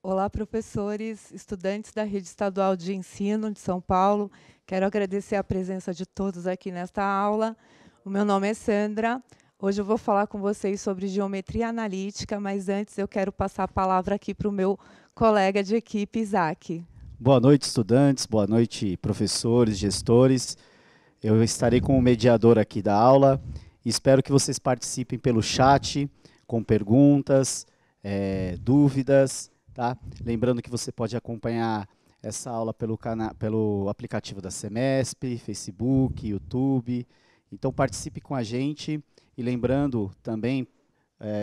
Olá, professores, estudantes da Rede Estadual de Ensino de São Paulo. Quero agradecer a presença de todos aqui nesta aula. O meu nome é Sandra. Hoje eu vou falar com vocês sobre geometria analítica, mas antes eu quero passar a palavra aqui para o meu colega de equipe, Isaac. Boa noite, estudantes. Boa noite, professores, gestores. Eu estarei como mediador aqui da aula. Espero que vocês participem pelo chat, com perguntas, dúvidas, tá? Lembrando que você pode acompanhar essa aula pelo aplicativo da Semesp, Facebook, YouTube. Então participe com a gente. E lembrando também,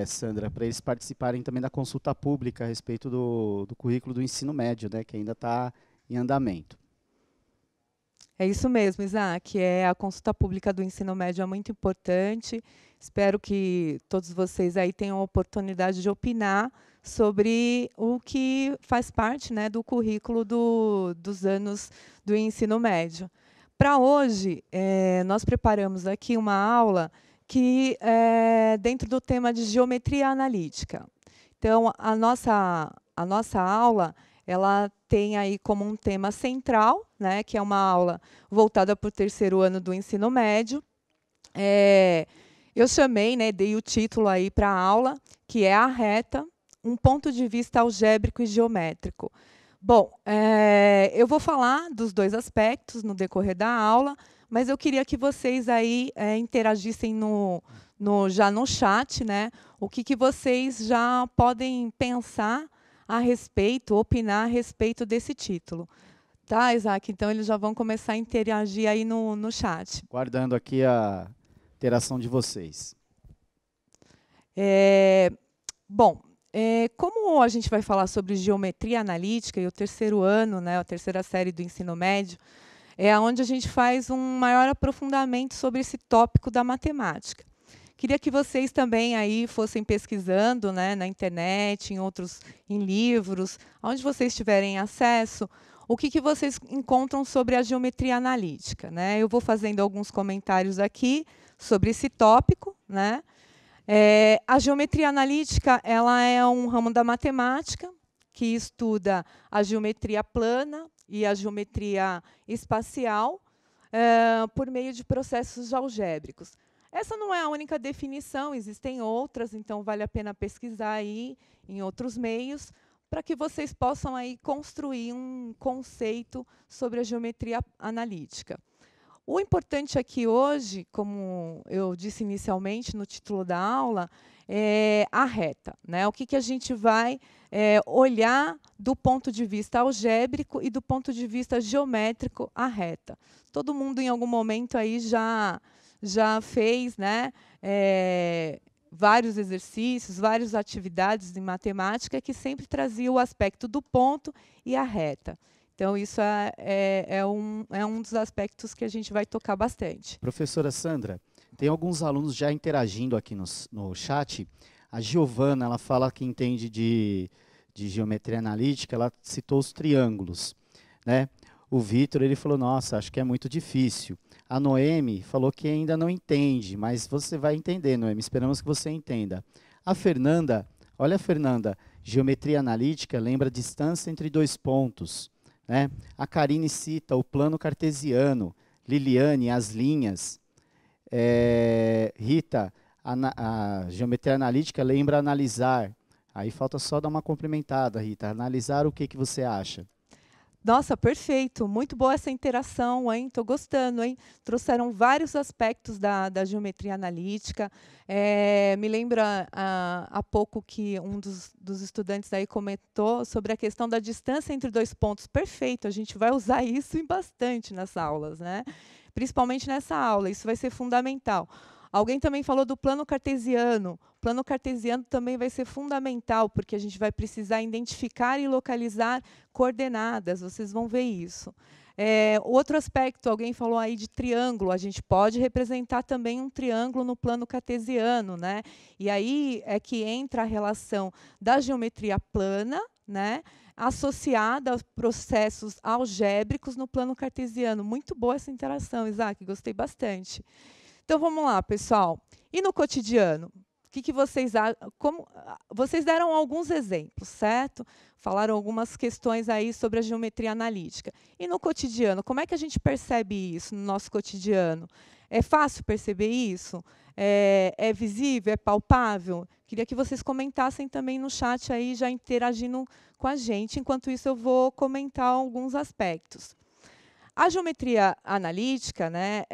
Sandra, para eles participarem também da consulta pública a respeito do currículo do ensino médio, né, que ainda está em andamento. É isso mesmo, Isaac. A consulta pública do ensino médio é muito importante. Espero que todos vocês aí tenham a oportunidade de opinar sobre o que faz parte, né, do currículo dos anos do ensino médio. Para hoje, nós preparamos aqui uma aula que é dentro do tema de geometria analítica. Então, a nossa aula ela tem aí como um tema central, né, que é uma aula voltada para o terceiro ano do ensino médio. Eu chamei, né, dei o título aí para a aula, que é a reta, um ponto de vista algébrico e geométrico. Bom, eu vou falar dos dois aspectos no decorrer da aula, mas eu queria que vocês aí interagissem já no chat, né? O que vocês já podem pensar a respeito, opinar a respeito desse título. Tá, Isaac? Então, eles já vão começar a interagir aí no chat. Guardando aqui a interação de vocês. Bom, como a gente vai falar sobre geometria analítica e o terceiro ano, né, a terceira série do ensino médio, é onde a gente faz um maior aprofundamento sobre esse tópico da matemática. Queria que vocês também aí fossem pesquisando, né, na internet, em livros, onde vocês tiverem acesso, o que vocês encontram sobre a geometria analítica, né? Eu vou fazendo alguns comentários aqui sobre esse tópico, né? A geometria analítica ela é um ramo da matemática que estuda a geometria plana e a geometria espacial por meio de processos algébricos. Essa não é a única definição, existem outras, então vale a pena pesquisar aí em outros meios para que vocês possam aí construir um conceito sobre a geometria analítica. O importante aqui hoje, como eu disse inicialmente no título da aula, é a reta, né? O que a gente vai olhar do ponto de vista algébrico e do ponto de vista geométrico a reta. Todo mundo, em algum momento, aí já fez, né, vários exercícios, várias atividades em matemática que sempre trazia o aspecto do ponto e a reta. Então, isso é um dos aspectos que a gente vai tocar bastante. Professora Sandra, tem alguns alunos já interagindo aqui no chat. A Giovana, ela fala que entende de geometria analítica, ela citou os triângulos, né? O Vitor, ele falou, nossa, acho que é muito difícil. A Noemi falou que ainda não entende, mas você vai entender, Noemi, esperamos que você entenda. A Fernanda, olha, Fernanda, geometria analítica lembra a distância entre dois pontos, né? A Karine cita o plano cartesiano, Liliane, as linhas. Rita, a geometria analítica lembra analisar. Aí falta só dar uma complementada, Rita. Analisar o que você acha? Nossa, perfeito. Muito boa essa interação, hein? Estou gostando, hein? Trouxeram vários aspectos da geometria analítica. Me lembra há pouco que um dos estudantes aí comentou sobre a questão da distância entre dois pontos. Perfeito, a gente vai usar isso em bastante nas aulas, né? Principalmente nessa aula, isso vai ser fundamental. Alguém também falou do plano cartesiano. O plano cartesiano também vai ser fundamental, porque a gente vai precisar identificar e localizar coordenadas, vocês vão ver isso. Outro aspecto, alguém falou aí de triângulo, a gente pode representar também um triângulo no plano cartesiano, né? E aí é que entra a relação da geometria plana, né, associada aos processos algébricos no plano cartesiano. Muito boa essa interação, Isaac, gostei bastante. Então, vamos lá, pessoal. E no cotidiano? que vocês acham? Vocês deram alguns exemplos, certo? Falaram algumas questões aí sobre a geometria analítica. E no cotidiano, como é que a gente percebe isso no nosso cotidiano? É fácil perceber isso? É visível? É palpável? Queria que vocês comentassem também no chat aí, já interagindo com a gente. Enquanto isso, eu vou comentar alguns aspectos. A geometria analítica, né,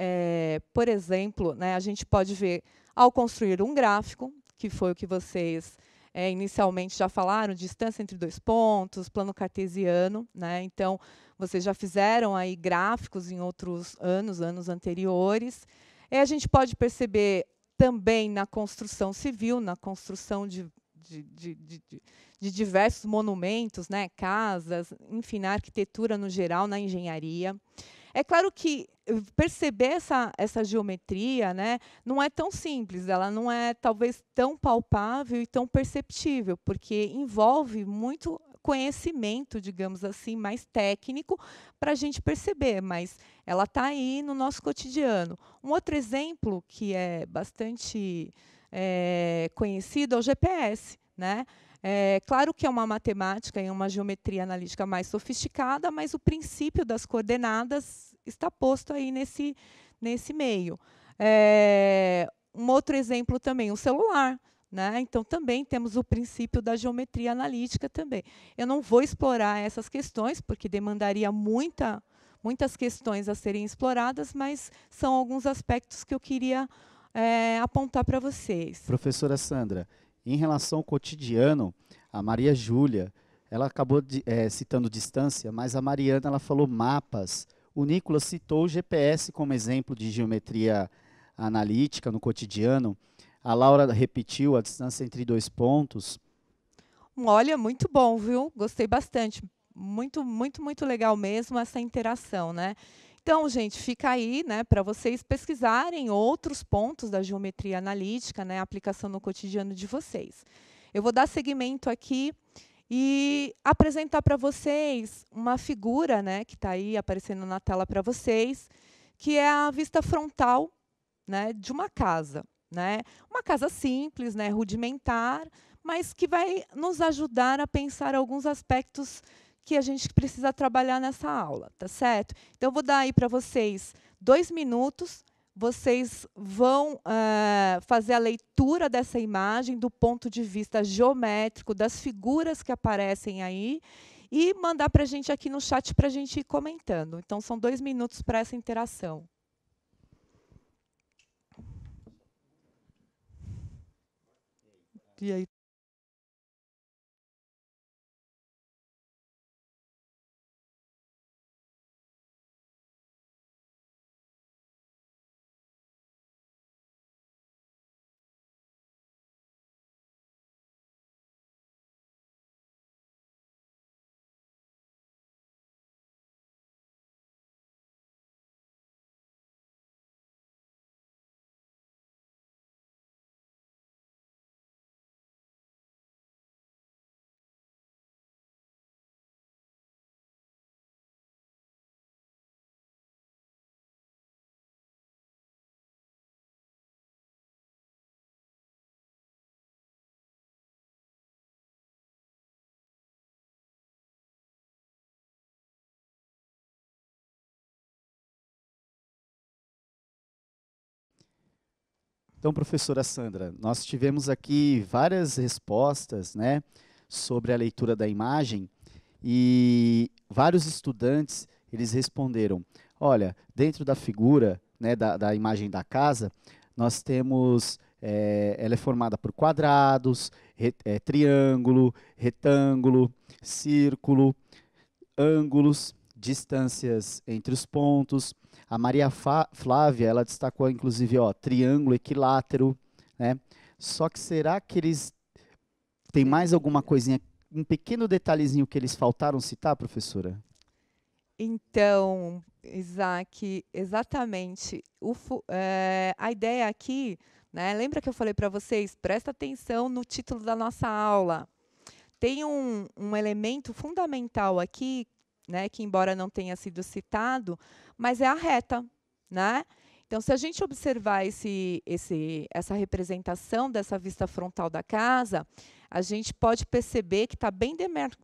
por exemplo, né, a gente pode ver ao construir um gráfico, que foi o que vocês inicialmente já falaram, distância entre dois pontos, plano cartesiano, né? Então, vocês já fizeram aí gráficos em outros anos anteriores. A gente pode perceber também na construção civil, na construção de diversos monumentos, né, casas, enfim, na arquitetura no geral, na engenharia. É claro que perceber essa geometria, né, não é tão simples, ela não é talvez tão palpável e tão perceptível, porque envolve muito conhecimento, digamos assim, mais técnico para a gente perceber, mas ela está aí no nosso cotidiano. Um outro exemplo que é bastante conhecido é o GPS, né? Claro que é uma matemática e uma geometria analítica mais sofisticada, mas o princípio das coordenadas está posto aí nesse meio. Um outro exemplo também, o celular. Né? Então, também temos o princípio da geometria analítica também. Eu não vou explorar essas questões, porque demandaria muitas questões a serem exploradas, mas são alguns aspectos que eu queria apontar para vocês. Professora Sandra, em relação ao cotidiano, a Maria Júlia, ela acabou citando distância, mas a Mariana ela falou mapas. O Nicolas citou o GPS como exemplo de geometria analítica no cotidiano. A Laura repetiu a distância entre dois pontos. Olha, muito bom, viu? Gostei bastante. Muito, muito, muito legal mesmo essa interação, né? Então, gente, fica aí, né, para vocês pesquisarem outros pontos da geometria analítica, né, a aplicação no cotidiano de vocês. Eu vou dar seguimento aqui e apresentar para vocês uma figura, né, que está aí aparecendo na tela para vocês, que é a vista frontal, né, de uma casa. Né? Uma casa simples, né, rudimentar, mas que vai nos ajudar a pensar alguns aspectos que a gente precisa trabalhar nessa aula, tá certo? Então, eu vou dar aí para vocês 2 minutos, vocês vão fazer a leitura dessa imagem do ponto de vista geométrico, das figuras que aparecem aí, e mandar para a gente aqui no chat para a gente ir comentando. Então, são 2 minutos para essa interação. E aí? Então, professora Sandra, nós tivemos aqui várias respostas, né, sobre a leitura da imagem e vários estudantes, eles responderam, olha, dentro da figura, né, da imagem da casa, nós temos, ela é formada por quadrados, triângulo, retângulo, círculo, ângulos, distâncias entre os pontos. A Maria Flávia, ela destacou, inclusive, ó, triângulo equilátero, né? Só que será que eles têm mais alguma coisinha, um pequeno detalhezinho que eles faltaram citar, professora? Então, Isaac, exatamente. A ideia aqui, né, lembra que eu falei para vocês, presta atenção no título da nossa aula. Tem um elemento fundamental aqui, né, que embora não tenha sido citado, mas é a reta, né? Então, se a gente observar essa representação dessa vista frontal da casa, a gente pode perceber que está bem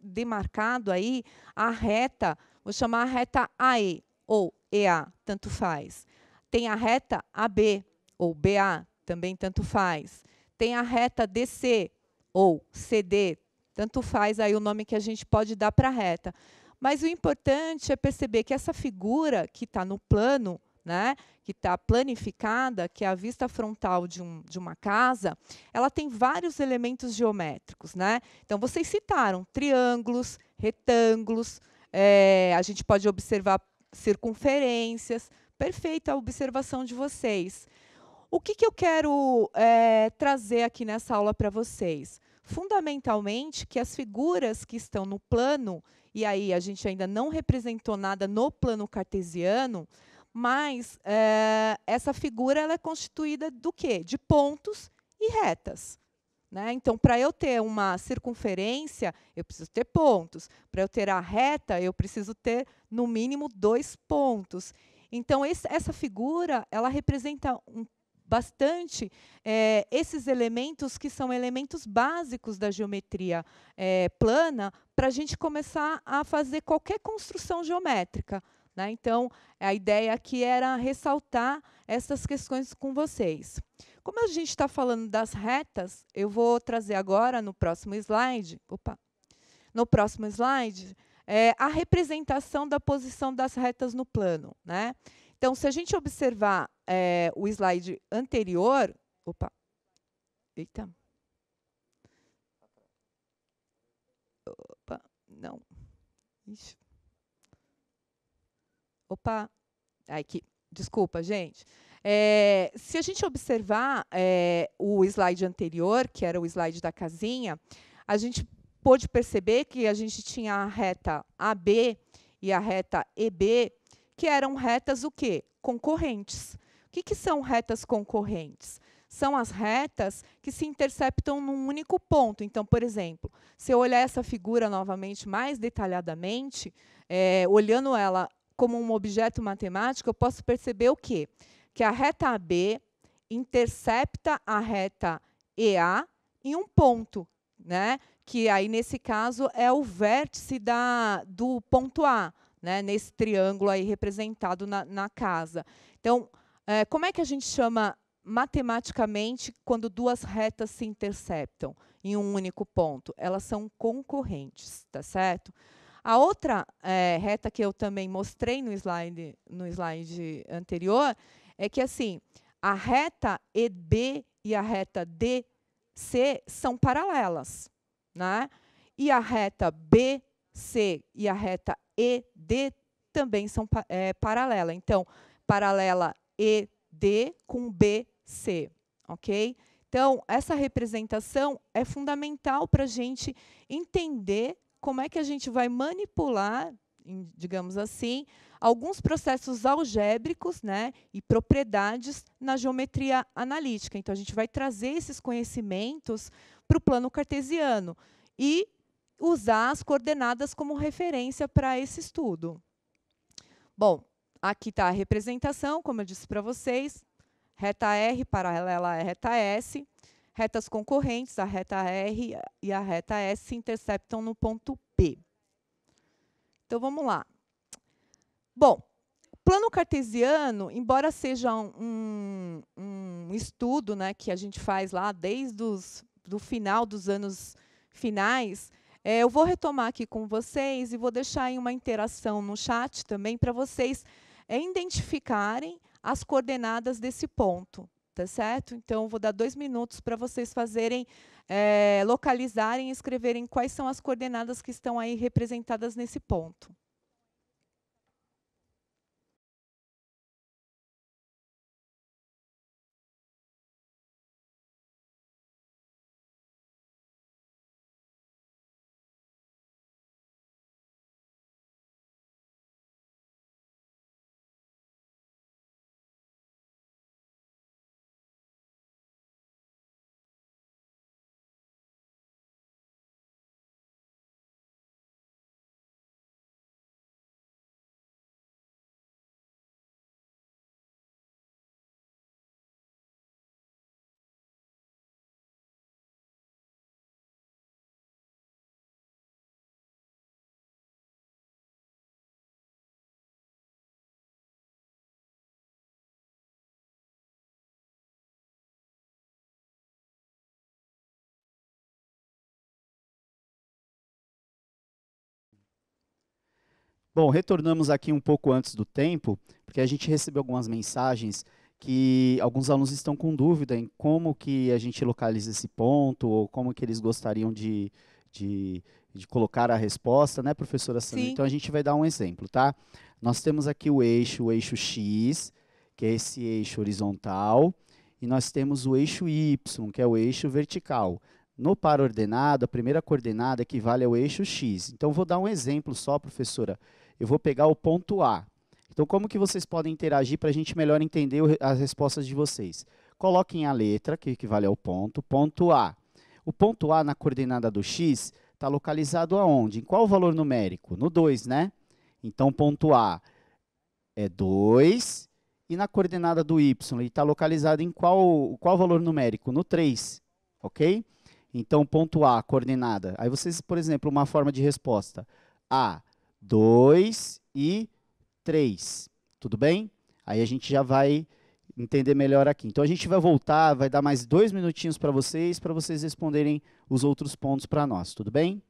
demarcado aí a reta, vou chamar a reta AE ou EA, tanto faz. Tem a reta AB ou BA, também tanto faz. Tem a reta DC ou CD, tanto faz aí o nome que a gente pode dar para a reta. Mas o importante é perceber que essa figura que está no plano, né, que está planificada, que é a vista frontal de uma casa, ela tem vários elementos geométricos, né? Então, vocês citaram triângulos, retângulos, a gente pode observar circunferências. Perfeita a observação de vocês. O que eu quero trazer aqui nessa aula para vocês? Fundamentalmente, que as figuras que estão no plano, e aí a gente ainda não representou nada no plano cartesiano, mas essa figura ela é constituída do quê? De pontos e retas. Né? Então, para eu ter uma circunferência, eu preciso ter pontos. Para eu ter a reta, eu preciso ter, no mínimo, 2 pontos. Então, essa figura ela representa bastante esses elementos que são elementos básicos da geometria plana para a gente começar a fazer qualquer construção geométrica. Né? Então, a ideia aqui era ressaltar essas questões com vocês. Como a gente está falando das retas, eu vou trazer agora, no próximo slide, a representação da posição das retas no plano. Né? Então, se a gente observar o slide anterior... Eita. Não. Ixi. Aqui. Desculpa, gente. Se a gente observar o slide anterior, que era o slide da casinha, a gente pôde perceber que a gente tinha a reta AB e a reta EB, que eram retas o quê? Concorrentes. O que são retas concorrentes? São as retas que se interceptam num único ponto. Então, por exemplo, se eu olhar essa figura novamente mais detalhadamente, olhando ela como um objeto matemático, eu posso perceber o quê? Que a reta AB intercepta a reta EA em um ponto, né? Que aí, nesse caso, é o vértice do ponto A, né? Nesse triângulo aí representado na casa. Então, como é que a gente chama matematicamente quando duas retas se interceptam em um único ponto? Elas são concorrentes, tá certo? A outra reta que eu também mostrei no slide anterior é que assim, a reta EB e a reta DC são paralelas. Né? E a reta BC e a reta ED também são paralelas. Então, paralela ED com BC. Ok? Então, essa representação é fundamental para a gente entender como é que a gente vai manipular, digamos assim, alguns processos algébricos, né, e propriedades na geometria analítica. Então, a gente vai trazer esses conhecimentos para o plano cartesiano e usar as coordenadas como referência para esse estudo. Bom, aqui está a representação, como eu disse para vocês, reta R paralela à reta S, retas concorrentes, a reta R e a reta S se interceptam no ponto P. Então, vamos lá. Bom, plano cartesiano, embora seja um estudo, né, que a gente faz lá desde do final dos anos finais, eu vou retomar aqui com vocês e vou deixar aí uma interação no chat também para vocês identificarem as coordenadas desse ponto. Tá certo? Então, vou dar 2 minutos para vocês fazerem, localizarem e escreverem quais são as coordenadas que estão aí representadas nesse ponto. Bom, retornamos aqui um pouco antes do tempo, porque a gente recebeu algumas mensagens que alguns alunos estão com dúvida em como que a gente localiza esse ponto, ou como que eles gostariam de, de colocar a resposta, né, professora Sandra? Sim. Então, a gente vai dar um exemplo, tá? Nós temos aqui o eixo X, que é esse eixo horizontal, e nós temos o eixo Y, que é o eixo vertical. No par ordenado, a primeira coordenada equivale ao eixo X. Então, vou dar um exemplo só, professora. Eu vou pegar o ponto A. Então, como que vocês podem interagir para a gente melhor entender as respostas de vocês? Coloquem a letra, que equivale ao ponto A. O ponto A na coordenada do X está localizado aonde? Em qual valor numérico? No 2, né? Então, ponto A é 2, e na coordenada do Y, ele está localizado em qual valor numérico? No 3, ok? Então, ponto A, coordenada. Aí vocês, por exemplo, uma forma de resposta. A, 2 e 3. Tudo bem? Aí a gente já vai entender melhor aqui. Então, a gente vai voltar, vai dar mais 2 minutinhos para vocês responderem os outros pontos para nós. Tudo bem?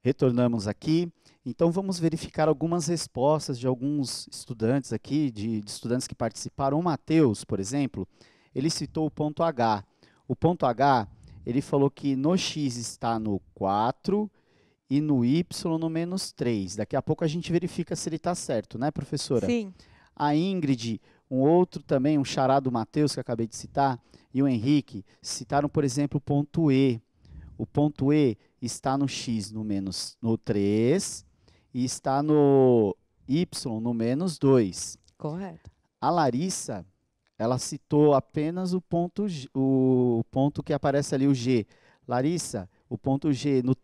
Retornamos aqui. Então, vamos verificar algumas respostas de alguns estudantes aqui, de estudantes que participaram. O Matheus, por exemplo, ele citou o ponto H. O ponto H, ele falou que no X está no 4 e no Y no menos 3. Daqui a pouco a gente verifica se ele está certo, né, professora? Sim. A Ingrid, um outro também, um xará do Matheus, que eu acabei de citar, e o Henrique, citaram, por exemplo, o ponto E. O ponto E está no X no 3 e está no Y no menos 2. Correto. A Larissa, ela citou apenas o ponto que aparece ali, o G. Larissa, o ponto G no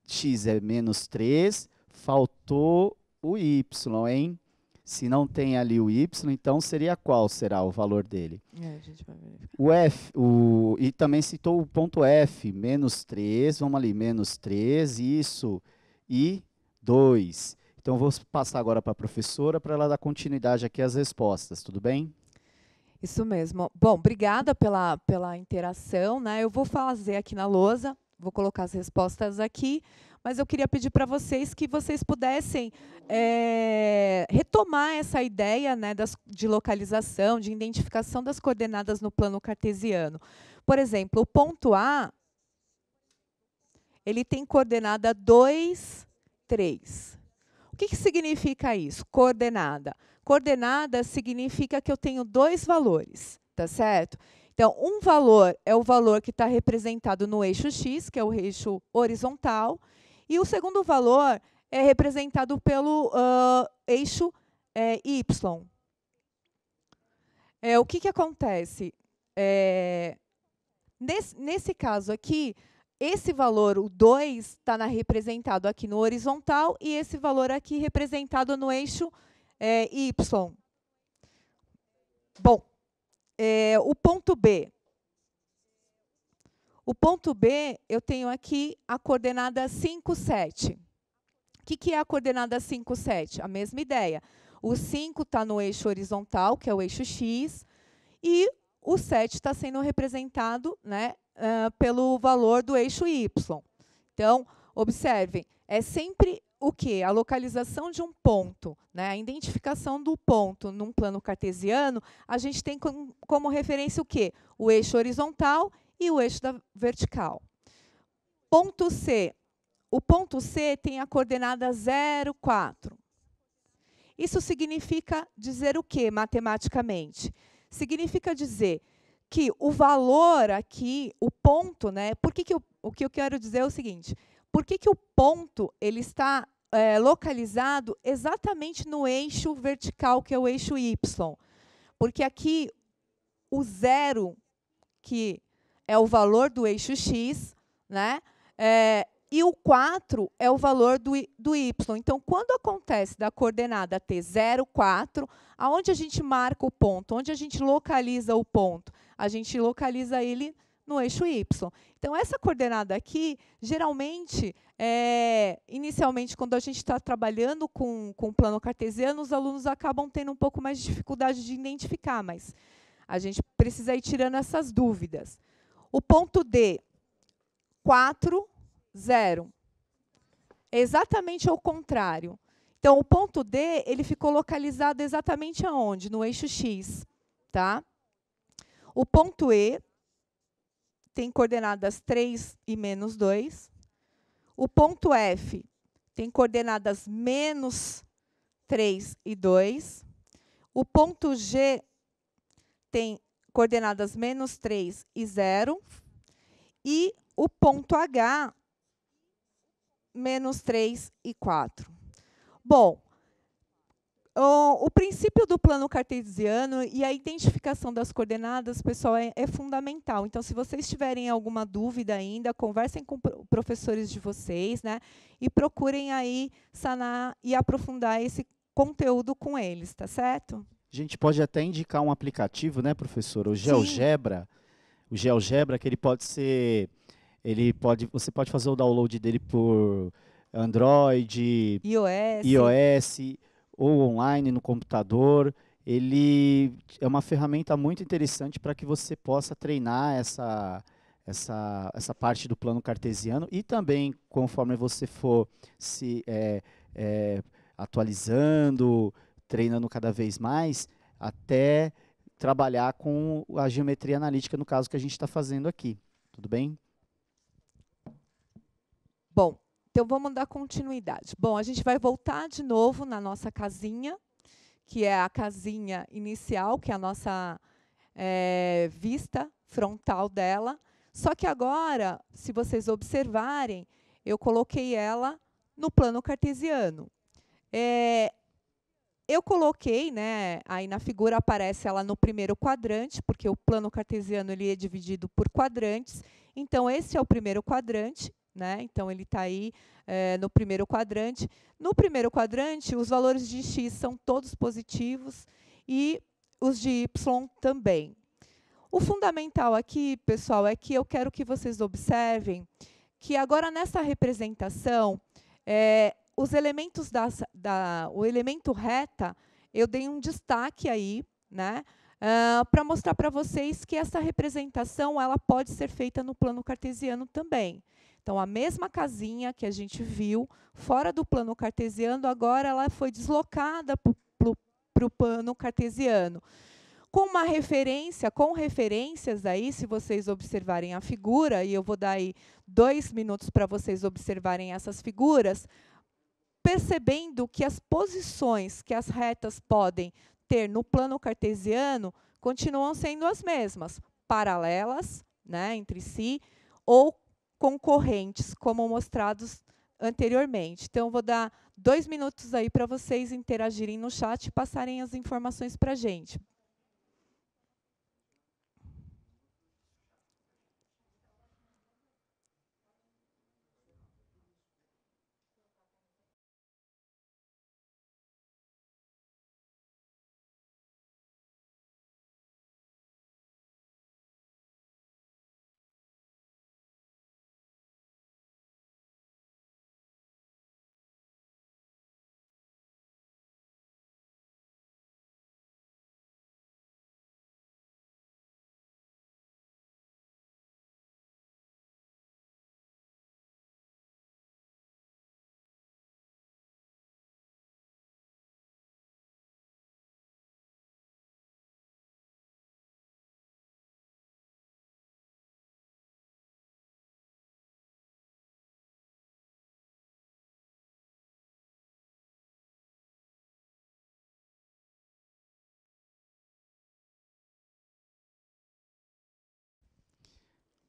X é menos 3, faltou o Y, hein? Se não tem ali o Y, então seria qual será o valor dele? A gente vai verificar. O F, e também citou o ponto F, menos 3, vamos ali, menos 3, isso, e 2. Então, eu vou passar agora para a professora, para ela dar continuidade aqui às respostas, tudo bem? Isso mesmo. Bom, obrigada pela interação, né? Eu vou fazer aqui na lousa, vou colocar as respostas aqui, mas eu queria pedir para vocês que vocês pudessem retomar essa ideia, né, de localização, de identificação das coordenadas no plano cartesiano. Por exemplo, o ponto A, ele tem coordenada 2, 3. O que significa isso? Coordenada. Coordenada significa que eu tenho dois valores, tá certo? Então, um valor é o valor que está representado no eixo X, que é o eixo horizontal, e o segundo valor é representado pelo eixo Y. O que acontece? Nesse caso aqui, esse valor, o 2, está representado aqui no horizontal e esse valor aqui representado no eixo Y. Bom, o ponto B. O ponto B, eu tenho aqui a coordenada 5, 7. O que é a coordenada 5, 7? A mesma ideia. O 5 está no eixo horizontal, que é o eixo X, e o 7 está sendo representado, né, pelo valor do eixo Y. Então, observem, é sempre o quê? A localização de um ponto, né, a identificação do ponto num plano cartesiano, a gente tem como referência o quê? O eixo horizontal e o eixo vertical. Ponto C. O ponto C tem a coordenada 0, 4. Isso significa dizer o quê, matematicamente? Significa dizer que o valor aqui, o ponto, né? O que eu quero dizer é o seguinte: por que o ponto ele está localizado exatamente no eixo vertical, que é o eixo Y? Porque aqui o zero, que é o valor do eixo X, né? E o 4 é o valor do Y. Então, quando acontece da coordenada t 0, 4, aonde a gente marca o ponto? Onde a gente localiza o ponto? A gente localiza ele no eixo Y. Então, essa coordenada aqui, geralmente, inicialmente, quando a gente está trabalhando com o plano cartesiano, os alunos acabam tendo um pouco mais de dificuldade de identificar, mas a gente precisa ir tirando essas dúvidas. O ponto D, 4, 0. É exatamente ao contrário. Então, o ponto D ele ficou localizado exatamente aonde? No eixo X. Tá? O ponto E tem coordenadas 3 e menos 2. O ponto F tem coordenadas menos 3 e 2. O ponto G tem coordenadas menos 3 e 0. E o ponto H, menos 3 e 4. Bom, o princípio do plano cartesiano e a identificação das coordenadas, pessoal, é fundamental. Então, se vocês tiverem alguma dúvida ainda, conversem com professores de vocês, né? E procurem aí sanar e aprofundar esse conteúdo com eles, tá certo? A gente pode até indicar um aplicativo, né, professora? O Sim. GeoGebra. O GeoGebra, que ele pode ser... você pode fazer o download dele por Android, iOS. iOS ou online no computador. Ele é uma ferramenta muito interessante para que você possa treinar essa parte do plano cartesiano e também, conforme você for se atualizando, treinando cada vez mais, até trabalhar com a geometria analítica, no caso que a gente está fazendo aqui. Tudo bem? Bom, então vamos dar continuidade. Bom, a gente vai voltar de novo na nossa casinha, que é a casinha inicial, que é a nossa vista frontal dela. Só que agora, se vocês observarem, eu coloquei ela no plano cartesiano. Eu coloquei, né, aí na figura aparece ela no primeiro quadrante, porque o plano cartesiano ele é dividido por quadrantes. Então, esse é o primeiro quadrante, né? Então, ele está aí no primeiro quadrante. No primeiro quadrante, os valores de x são todos positivos e os de y também. O fundamental aqui, pessoal, é que eu quero que vocês observem que agora nessa representação, os elementos o elemento reta, eu dei um destaque aí, né, para mostrar para vocês que essa representação ela pode ser feita no plano cartesiano também. Então, a mesma casinha que a gente viu fora do plano cartesiano, agora ela foi deslocada para o plano cartesiano. Com uma referência, com referências aí, se vocês observarem a figura, e eu vou dar aí 2 minutos para vocês observarem essas figuras, percebendo que as posições que as retas podem ter no plano cartesiano continuam sendo as mesmas, paralelas, né, entre si, ou concorrentes, como mostrados anteriormente. Então, eu vou dar 2 minutos aí para vocês interagirem no chat e passarem as informações para a gente.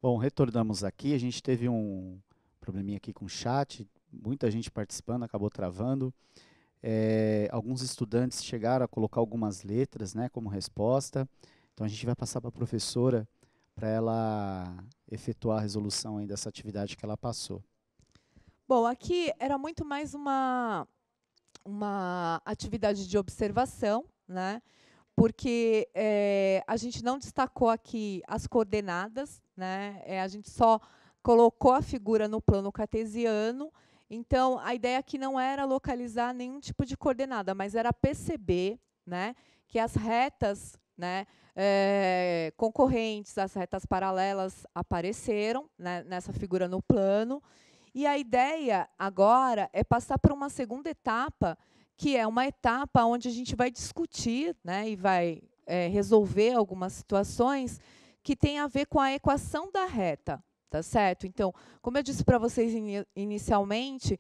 Bom, retornamos aqui. A gente teve um probleminha aqui com o chat, muita gente participando, acabou travando. Alguns estudantes chegaram a colocar algumas letras, né, como resposta. Então a gente vai passar para a professora para ela efetuar a resolução aí dessa atividade que ela passou. Bom, aqui era muito mais uma atividade de observação, né? Porque a gente não destacou aqui as coordenadas, né? A gente só colocou a figura no plano cartesiano. Então, a ideia aqui não era localizar nenhum tipo de coordenada, mas era perceber, né, que as retas, né, concorrentes, as retas paralelas apareceram, né, nessa figura no plano. E a ideia agora é passar para uma segunda etapa, que é uma etapa onde a gente vai discutir, né, e vai resolver algumas situações que têm a ver com a equação da reta, tá certo? Então, como eu disse para vocês inicialmente,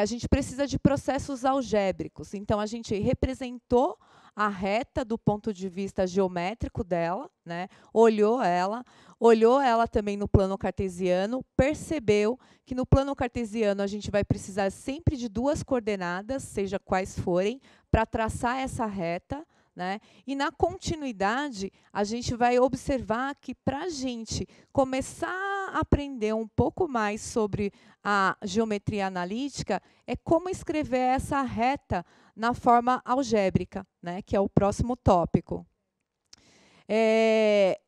a gente precisa de processos algébricos. Então, a gente representou a reta do ponto de vista geométrico dela, né? Olhou ela também no plano cartesiano, percebeu que no plano cartesiano a gente vai precisar sempre de duas coordenadas, seja quais forem, para traçar essa reta, né? E na continuidade, a gente vai observar que para a gente começar a aprender um pouco mais sobre a geometria analítica, é como escrever essa reta na forma algébrica, né? Que é o próximo tópico.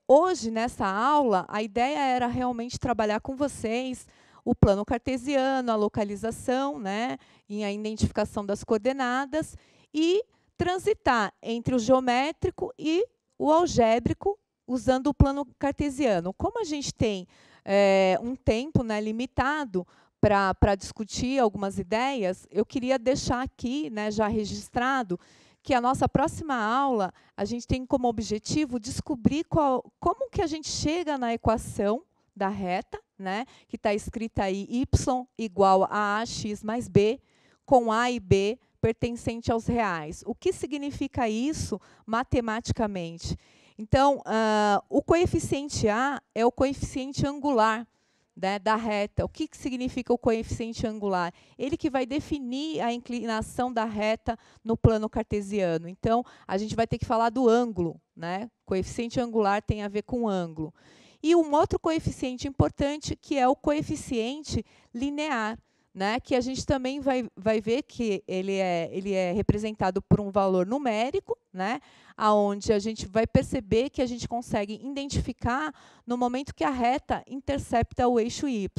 Hoje, nessa aula, a ideia era realmente trabalhar com vocês o plano cartesiano, a localização, né, e a identificação das coordenadas, e transitar entre o geométrico e o algébrico, usando o plano cartesiano. Como a gente tem um tempo, né, limitado para discutir algumas ideias, eu queria deixar aqui, né, já registrado, que a nossa próxima aula, a gente tem como objetivo descobrir como que a gente chega na equação da reta, né, que está escrita aí y igual a ax mais b, com a e b pertencente aos reais. O que significa isso matematicamente? Então, o coeficiente a é o coeficiente angular, né, da reta. O que significa o coeficiente angular? Ele que vai definir a inclinação da reta no plano cartesiano. Então, a gente vai ter que falar do ângulo, né? Coeficiente angular tem a ver com ângulo. E um outro coeficiente importante, que é o coeficiente linear, né, que a gente também vai ver que ele é representado por um valor numérico, né, onde a gente vai perceber que a gente consegue identificar no momento que a reta intercepta o eixo y.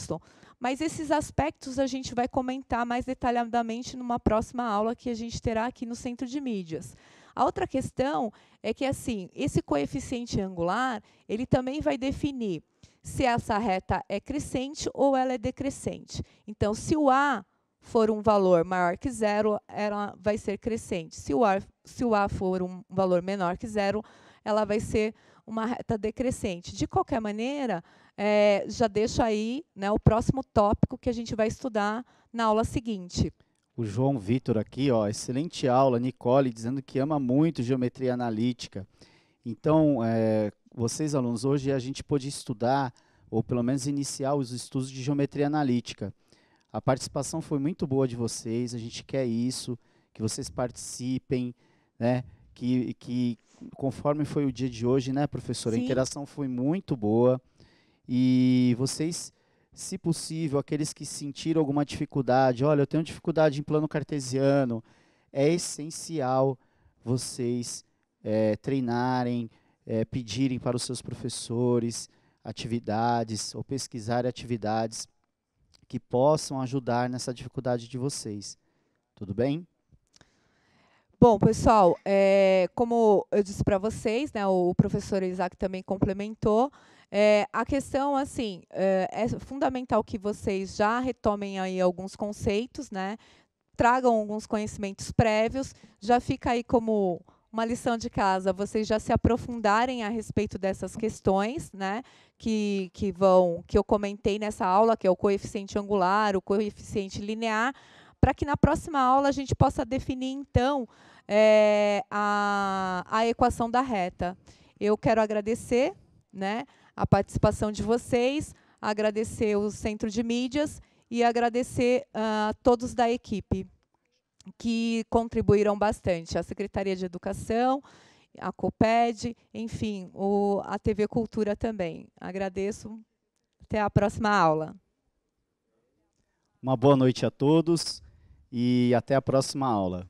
Mas esses aspectos a gente vai comentar mais detalhadamente numa próxima aula que a gente terá aqui no Centro de Mídias. A outra questão é que, assim, esse coeficiente angular, ele também vai definir se essa reta é crescente ou ela é decrescente. Então, se o A for um valor maior que zero, ela vai ser crescente. Se o A for um valor menor que zero, ela vai ser uma reta decrescente. De qualquer maneira, já deixo aí, né, o próximo tópico que a gente vai estudar na aula seguinte. O João Vitor aqui, ó, excelente aula, Nicole, dizendo que ama muito geometria analítica. Então, vocês, alunos, hoje a gente pôde estudar, ou pelo menos iniciar os estudos de geometria analítica. A participação foi muito boa de vocês, a gente quer isso, que vocês participem, né? Que conforme foi o dia de hoje, né, professora? Sim. A interação foi muito boa. E vocês, se possível, aqueles que sentiram alguma dificuldade, olha, eu tenho dificuldade em plano cartesiano, é essencial vocês treinarem, pedirem para os seus professores atividades ou pesquisarem atividades que possam ajudar nessa dificuldade de vocês. Tudo bem? Bom, pessoal, como eu disse para vocês, né, o professor Isaac também complementou, a questão, assim, é fundamental que vocês já retomem aí alguns conceitos, né, tragam alguns conhecimentos prévios, já fica aí como uma lição de casa, vocês já se aprofundarem a respeito dessas questões, né, que eu comentei nessa aula, que é o coeficiente angular, o coeficiente linear, para que na próxima aula a gente possa definir, então, a equação da reta. Eu quero agradecer, né, a participação de vocês, agradecer o Centro de Mídias e agradecer a todos da equipe que contribuíram bastante, a Secretaria de Educação, a COPED, enfim, a TV Cultura também. Agradeço. Até a próxima aula. Uma boa noite a todos e até a próxima aula.